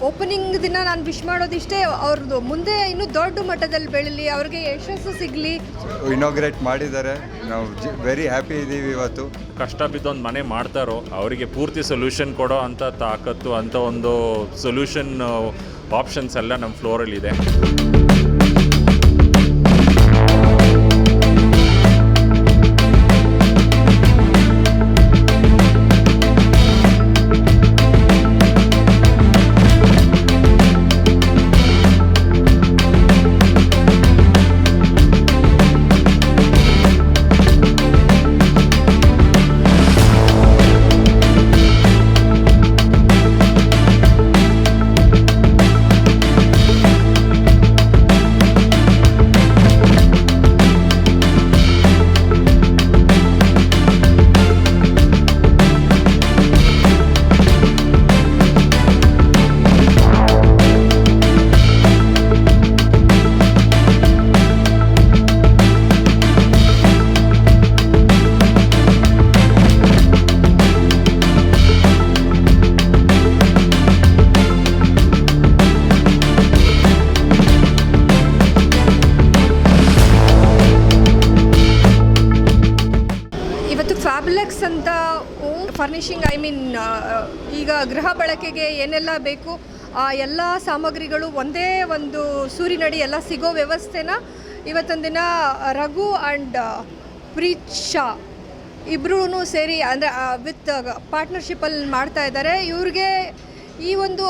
Opening ದಿನ ನಾನು wish ಮಾಡೋದಿಷ್ಟೇ, ಅವ್ರದ್ದು ಮುಂದೆ ಇನ್ನೂ ದೊಡ್ಡ ಮಟ್ಟದಲ್ಲಿ ಬೆಳೀಲಿ, ಅವ್ರಿಗೆ ಯಶಸ್ಸು ಸಿಗಲಿ. ಇನಾಗ್ರೇಟ್ ಮಾಡಿದ್ದಾರೆ, ನಾವು ವೆರಿ ಹ್ಯಾಪಿ ಇದ್ದೀವಿ. ಇವತ್ತು ಕಷ್ಟ ಬಿದ್ದೊಂದು ಮನೆ ಮಾಡ್ತಾರೋ ಅವರಿಗೆ ಪೂರ್ತಿ ಸೊಲ್ಯೂಷನ್ ಕೊಡೋ ಅಂಥ ತಾಕತ್ತು ಅಂಥ ಒಂದು ಸೊಲ್ಯೂಷನ್ ಆಪ್ಷನ್ಸ್ ಎಲ್ಲ ನಮ್ಮ ಫ್ಲೋರಲ್ಲಿದೆ. ಫ್ಯಾಬ್ಲೆಕ್ಸ್ ಅಂತ ಫರ್ನಿಷಿಂಗ್, ಈಗ ಗೃಹ ಬಳಕೆಗೆ ಏನೆಲ್ಲ ಬೇಕು ಆ ಎಲ್ಲ ಸಾಮಗ್ರಿಗಳು ಒಂದೇ ಒಂದು ಸೂರಿನಡಿ ಎಲ್ಲ ಸಿಗೋ ವ್ಯವಸ್ಥೆನ ಇವತ್ತೊಂದು ದಿನ ರಘು ಆ್ಯಂಡ್ ಪ್ರೀತ್ ಶಾ ಇಬ್ಬರೂ ಸೇರಿ ಅಂದರೆ ವಿತ್ ಪಾರ್ಟ್ನರ್ಶಿಪ್ಪಲ್ಲಿ ಮಾಡ್ತಾ ಇದ್ದಾರೆ. ಇವ್ರಿಗೆ ಈ ಒಂದು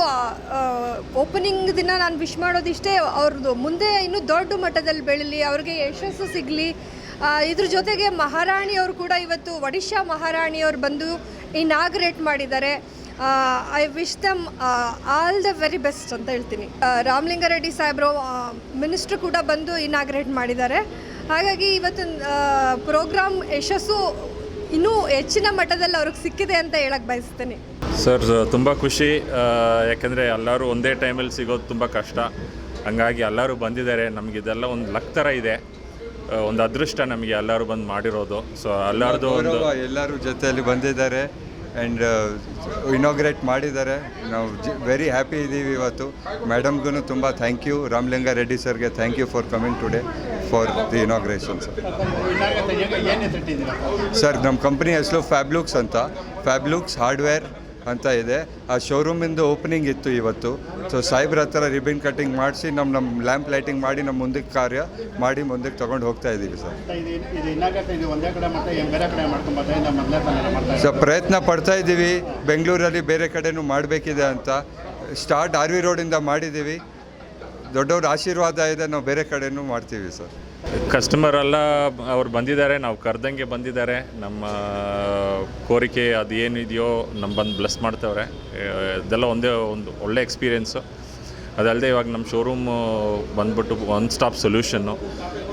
ಓಪನಿಂಗ್ ದಿನ ನಾನು ವಿಶ್ ಮಾಡೋದಿಷ್ಟೇ, ಅವ್ರದ್ದು ಮುಂದೆ ಇನ್ನೂ ದೊಡ್ಡ ಮಟ್ಟದಲ್ಲಿ ಬೆಳೀಲಿ, ಅವ್ರಿಗೆ ಯಶಸ್ಸು ಸಿಗಲಿ. ಇದ್ರ ಜೊತೆಗೆ ಮಹಾರಾಣಿಯವರು ಕೂಡ ಇವತ್ತು ಒಡಿಶಾ ಮಹಾರಾಣಿಯವರು ಬಂದು ಇನಾಗ್ರೇಟ್ ಮಾಡಿದ್ದಾರೆ. I wish dum all the very best ಅಂತ ಹೇಳ್ತೀನಿ. ರಾಮಲಿಂಗಾರೆಡ್ಡಿ ಸಾಹೇಬರು ಮಿನಿಸ್ಟ್ರು ಕೂಡ ಬಂದು ಇನಾಗ್ರೇಟ್ ಮಾಡಿದ್ದಾರೆ. ಹಾಗಾಗಿ ಇವತ್ತಿನ ಪ್ರೋಗ್ರಾಮ್ ಯಶಸ್ಸು ಇನ್ನೂ ಹೆಚ್ಚಿನ ಮಟ್ಟದಲ್ಲಿ ಅವ್ರಿಗೆ ಸಿಕ್ಕಿದೆ ಅಂತ ಹೇಳಕ್ಕೆ ಬಯಸ್ತೀನಿ. ಸರ್ ತುಂಬ ಖುಷಿ, ಯಾಕೆಂದರೆ ಎಲ್ಲರೂ ಒಂದೇ ಟೈಮಲ್ಲಿ ಸಿಗೋದು ತುಂಬ ಕಷ್ಟ. ಹಂಗಾಗಿ ಎಲ್ಲರೂ ಬಂದಿದ್ದಾರೆ. ನಮಗಿದೆಲ್ಲ ಒಂದು ಲಕ್ ಥರ ಇದೆ, ಒಂದು ಅದೃಷ್ಟ ನಮಗೆ ಎಲ್ಲರೂ ಬಂದು ಮಾಡಿರೋದು. ಸೊ ಎಲ್ಲರೂ ಜೊತೆಯಲ್ಲಿ ಬಂದಿದ್ದಾರೆ ಆ್ಯಂಡ್ ಇನಾಗ್ರೇಟ್ ಮಾಡಿದ್ದಾರೆ. ನಾವು ವೆರಿ ಹ್ಯಾಪಿ ಇದ್ದೀವಿ. ಇವತ್ತು ಮೇಡಮ್ಗೂ ತುಂಬ ಥ್ಯಾಂಕ್ ಯು, ರಾಮಲಿಂಗಾರೆಡ್ಡಿ ಸರ್ಗೆ thank you for coming today for the inauguration. Sir ನಮ್ಮ ಕಂಪ್ನಿ ಹೆಸರು ಫ್ಯಾಬ್ಲುಕ್ಸ್ ಅಂತ, ಫ್ಯಾಬ್ಲುಕ್ಸ್ ಹಾರ್ಡ್ವೇರ್ ಅಂತ ಇದೆ. ಆ ಶೋರೂಮಿಂದು ಓಪನಿಂಗ್ ಇತ್ತು ಇವತ್ತು. ಸೊ ಸಾಹೇಬ್ರ ಹತ್ರ ರಿಬಿನ್ ಕಟ್ಟಿಂಗ್ ಮಾಡಿಸಿ ನಮ್ಮ ಲ್ಯಾಂಪ್ ಲೈಟಿಂಗ್ ಮಾಡಿ ನಮ್ಮ ಮುಂದಕ್ಕೆ ಕಾರ್ಯ ಮಾಡಿ ಮುಂದಕ್ಕೆ ತೊಗೊಂಡು ಹೋಗ್ತಾ ಇದ್ದೀವಿ ಸರ್. ಸೊ ಪ್ರಯತ್ನ ಪಡ್ತಾ ಇದ್ದೀವಿ, ಬೆಂಗಳೂರಲ್ಲಿ ಬೇರೆ ಕಡೆನೂ ಮಾಡಬೇಕಿದೆ ಅಂತ. ಸ್ಟಾರ್ಟ್ ಆರ್ ವಿ ರೋಡಿಂದ ಮಾಡಿದ್ದೀವಿ, ದೊಡ್ಡವ್ರ ಆಶೀರ್ವಾದ ಇದೆ, ನಾವು ಬೇರೆ ಕಡೆನೂ ಮಾಡ್ತೀವಿ ಸರ್. ಕಸ್ಟಮರೆಲ್ಲ ಅವ್ರು ಬಂದಿದ್ದಾರೆ, ನಾವು ಕರೆದಂಗೆ ಬಂದಿದ್ದಾರೆ. ನಮ್ಮ ಕೋರಿಕೆ ಅದು ಏನಿದೆಯೋ ನಮ್ಮ ಬಂದು ಬ್ಲೆಸ್ ಮಾಡ್ತವ್ರೆ. ಇದೆಲ್ಲ ಒಂದು ಒಳ್ಳೆ ಎಕ್ಸ್ಪೀರಿಯೆನ್ಸು. ಅದಲ್ಲದೆ ಇವಾಗ ನಮ್ಮ ಶೋರೂಮು ಬಂದ್ಬಿಟ್ಟು ಒನ್ ಸ್ಟಾಪ್ ಸೊಲ್ಯೂಷನ್ನು.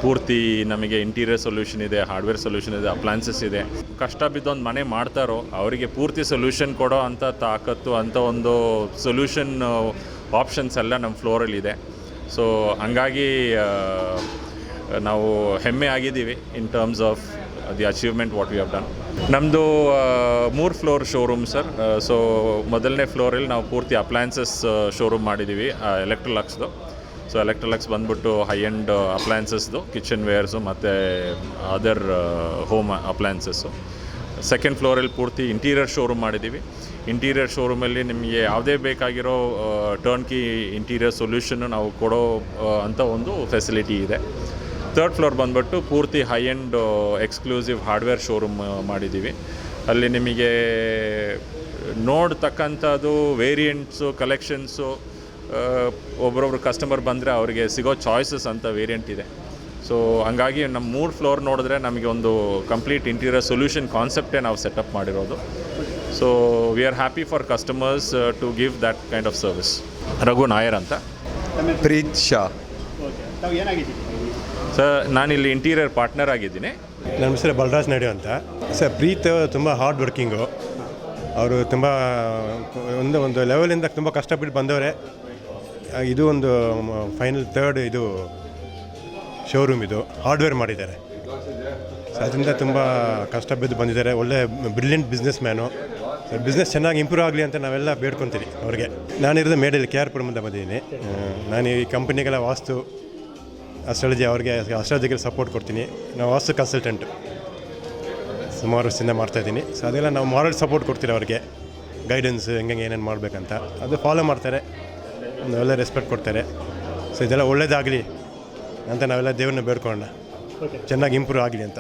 ಪೂರ್ತಿ ನಮಗೆ ಇಂಟೀರಿಯರ್ ಸೊಲ್ಯೂಷನ್ ಇದೆ, ಹಾರ್ಡ್ವೇರ್ ಸೊಲ್ಯೂಷನ್ ಇದೆ, ಅಪ್ಲೈನ್ಸಸ್ ಇದೆ. ಕಷ್ಟ ಬಿದ್ದೊಂದು ಮನೆ ಮಾಡ್ತಾರೋ ಅವರಿಗೆ ಪೂರ್ತಿ ಸೊಲ್ಯೂಷನ್ ಕೊಡೋ ಅಂಥ ತಾಕತ್ತು ಅಂಥ ಒಂದು ಸೊಲ್ಯೂಷನ್ ಆಪ್ಷನ್ಸ್ ಎಲ್ಲ ನಮ್ಮ ಫ್ಲೋರಲ್ಲಿದೆ. ಸೊ ಹಂಗಾಗಿ ನಾವು ಹೆಮ್ಮೆ ಆಗಿದ್ದೀವಿ in terms of the achievement what we have done. ನಮ್ಮದು 3 ಫ್ಲೋರ್ ಶೋರೂಮ್ ಸರ್. ಸೊ ಮೊದಲನೇ ಫ್ಲೋರಲ್ಲಿ ನಾವು ಪೂರ್ತಿ ಅಪ್ಲೈನ್ಸಸ್ ಶೋರೂಮ್ ಮಾಡಿದ್ದೀವಿ, ಎಲೆಕ್ಟ್ರೋಲಕ್ಸ್ದು. ಸೊ ಎಲೆಕ್ಟ್ರೋಲಕ್ಸ್ ಬಂದ್ಬಿಟ್ಟು ಹೈ ಎಂಡ್ ಅಪ್ಲೈನ್ಸಸ್ದು, ಕಿಚನ್ ವೇರ್ಸು ಮತ್ತು ಅದರ್ ಹೋಮ್ ಅಪ್ಲೈನ್ಸಸ್ಸು. ಸೆಕೆಂಡ್ ಫ್ಲೋರಲ್ಲಿ ಪೂರ್ತಿ ಇಂಟೀರಿಯರ್ ಶೋರೂಮ್ ಮಾಡಿದ್ದೀವಿ. ಇಂಟೀರಿಯರ್ ಶೋರೂಮಲ್ಲಿ ನಿಮಗೆ ಯಾವುದೇ ಬೇಕಾಗಿರೋ ಟರ್ನ್ಕಿ ಇಂಟೀರಿಯರ್ ಸೊಲ್ಯೂಷನ್ನು ನಾವು ಕೊಡೋ ಅಂಥ ಒಂದು ಫೆಸಿಲಿಟಿ ಇದೆ. ಥರ್ಡ್ ಫ್ಲೋರ್ ಬಂದ್ಬಿಟ್ಟು ಪೂರ್ತಿ high end exclusive hardware showroom ಮಾಡಿದ್ದೀವಿ. ಅಲ್ಲಿ ನಿಮಗೆ ನೋಡ್ತಕ್ಕಂಥದ್ದು ವೇರಿಯಂಟ್ಸು, ಕಲೆಕ್ಷನ್ಸು, ಒಬ್ಬರೊಬ್ರು ಕಸ್ಟಮರ್ ಬಂದರೆ ಅವರಿಗೆ ಸಿಗೋ ಚಾಯ್ಸಸ್ ಅಂತ ವೇರಿಯಂಟ್ ಇದೆ. ಸೊ ಹಂಗಾಗಿ ನಮ್ಮ 3 ಫ್ಲೋರ್ ನೋಡಿದ್ರೆ ನಮಗೆ ಒಂದು ಕಂಪ್ಲೀಟ್ ಇಂಟೀರಿಯರ್ ಸೊಲ್ಯೂಷನ್ ಕಾನ್ಸೆಪ್ಟೇ ನಾವು ಸೆಟಪ್ ಮಾಡಿರೋದು. So we are happy for customers to give that kind of service. Raghu Nair ಅಂತ. ಪ್ರೀತ್ ಶಾ. ಸರ್ ನಾನಿಲ್ಲಿ ಇಂಟೀರಿಯರ್ ಪಾರ್ಟ್ನರ್ ಆಗಿದ್ದೀನಿ. ನನ್ನ ಹೆಸರು ಬಲರಾಜ್ ನಾಯ್ಡು ಅಂತ. ಸರ್ ಪ್ರೀತ್ ತುಂಬ ಹಾರ್ಡ್ ವರ್ಕಿಂಗು. ಅವರು ತುಂಬ ಒಂದು ಲೆವೆಲಿಂದ ತುಂಬ ಕಷ್ಟಪಟ್ಟು ಬಂದವರೆ. ಇದು ಒಂದು ಫೈನಲ್ ಥರ್ಡ್ ಇದು ಶೋರೂಮ್, ಇದು ಹಾರ್ಡ್ವೇರ್ ಮಾಡಿದ್ದಾರೆ. ಸೊ ಅದರಿಂದ ತುಂಬ ಕಷ್ಟ ಬಿದ್ದು ಬಂದಿದ್ದಾರೆ. ಒಳ್ಳೆ brilliant business man. Sir business ಚೆನ್ನಾಗಿ ಇಂಪ್ರೂವ್ ಆಗಲಿ ಅಂತ ನಾವೆಲ್ಲ ಬೇಡ್ಕೊತೀವಿ ಅವ್ರಿಗೆ. ನಾನಿರೋದು ಮೇಡಲ್ಲಿ KR-ಪುರಮಿಂದ ಬಂದಿದ್ದೀನಿ. ನಾನು ಈ ಕಂಪನಿಗೆಲ್ಲ ವಾಸ್ತು ಅಸ್ಟ್ರಾಲಜಿಗೆ ಸಪೋರ್ಟ್ ಕೊಡ್ತೀನಿ. ನಾವು ವಾಸ್ತು ಕನ್ಸಲ್ಟೆಂಟ್ ಸುಮಾರು ವರ್ಷದಿಂದ ಮಾಡ್ತಾಯಿದ್ದೀನಿ. ಸೊ ಅದೆಲ್ಲ ನಾವು ಮಾರಲ್ ಸಪೋರ್ಟ್ ಕೊಡ್ತೀವಿ ಅವ್ರಿಗೆ, ಗೈಡೆನ್ಸ್ ಹೆಂಗೆ ಏನೇನು ಮಾಡಬೇಕಂತ ಅದು ಫಾಲೋ ಮಾಡ್ತಾರೆ, ಒಂದು ಒಳ್ಳೆ ರೆಸ್ಪೆಕ್ಟ್ ಕೊಡ್ತಾರೆ. ಸೊ ಇದೆಲ್ಲ ಒಳ್ಳೇದಾಗಲಿ ಅಂತ ನಾವೆಲ್ಲ ದೇವ್ರನ್ನ ಬೇಡ್ಕೊಳ್ಳೋಣ, ಚೆನ್ನಾಗಿ ಇಂಪ್ರೂವ್ ಆಗಲಿ ಅಂತ.